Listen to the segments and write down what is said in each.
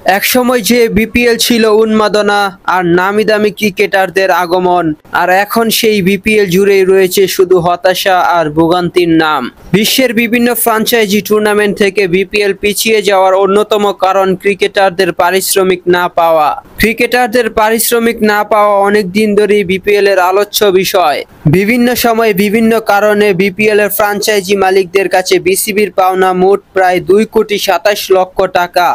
একসময় যে বিপিএল ছিল উন্মাদনা আর নামি দামি ক্রিকেটারদের আগমন, আর এখন সেই বিপিএল জুড়েই রয়েছে শুধু হতাশা আর ভোগান্তির নাম। বিশ্বের বিভিন্ন ফ্র্যাঞ্চাইজি টুর্নামেন্ট থেকে বিপিএল পিছিয়ে যাওয়ার অন্যতম কারণ ক্রিকেটারদের পারিশ্রমিক না পাওয়া। ক্রিকেটারদের পারিশ্রমিক না পাওয়া অনেক দিন ধরেই বিপিএল এর আলোচ্য বিষয়। বিভিন্ন সময় বিভিন্ন কারণে বিপিএল এর ফ্র্যাঞ্চাইজি মালিকদের কাছে বিসিবির পাওনা মোট প্রায় 2,27,00,000 টাকা।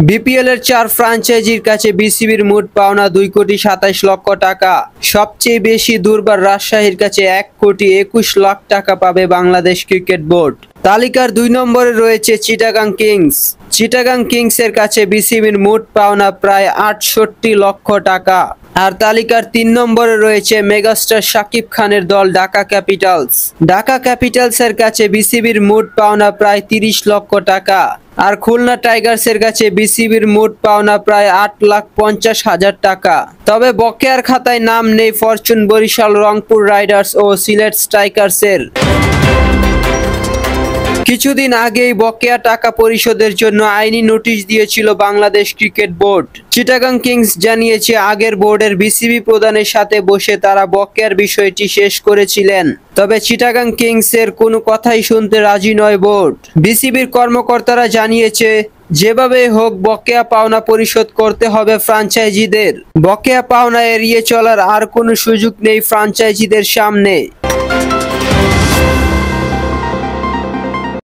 বিপিএল এর 4 ফ্র্যাঞ্চাইজির কাছে বিসিবির মোট পাওনা 2,27,00,000 টাকা। সবচেয়ে বেশি দুর্বার রাজশাহীর কাছে 1,21,00,000 টাকা পাবে বাংলাদেশ ক্রিকেট বোর্ড। তালিকার 2 নম্বরে রয়েছে চিটাগাং কিংস। চিটাগাং কিংসের কাছে বিসিবির মোট পাওনা প্রায় 68 লক্ষ টাকা। আর তালিকার 3 নম্বরে রয়েছে মেগাস্টার শাকিব খানের দল ঢাকা ক্যাপিটালস। ঢাকা ক্যাপিটালসের কাছে বিসিবির মোট পাওনা প্রায় 30 লক্ষ টাকা। আর খুলনা টাইগার্সের কাছে বিসিবির মোট পাওনা প্রায় 8,50,000 টাকা। তবে বকেয়ার খাতায় নাম নেই ফরচুন বরিশাল, রংপুর রাইডার্স ও সিলেট স্ট্রাইকার্সের। কিছুদিন আগেই বকেয়া টাকা পরিশোধের জন্য আইনি নোটিশ দিয়েছিল Bangladesh cricket board. Chittagong kings জানিয়েছে আগের বোর্ডের বিসিবি প্রধানের সাথে বসে তারা বকেয়ার বিষয়টি শেষ করেছিলেন। তবে চিটাগাং কিংসের কোনো কথাই শুনতে রাজি নয় বোর্ড। বিসিবির কর্মকর্তারা জানিয়েছে যেভাবে হোক বকেয়া পাওনা পরিশোধ করতে হবে ফ্র্যাঞ্চাইজিদের। বকেয়া পাওনা এড়িয়ে চলার আর কোনো সুযোগ নেই ফ্র্যাঞ্চাইজিদের সামনে।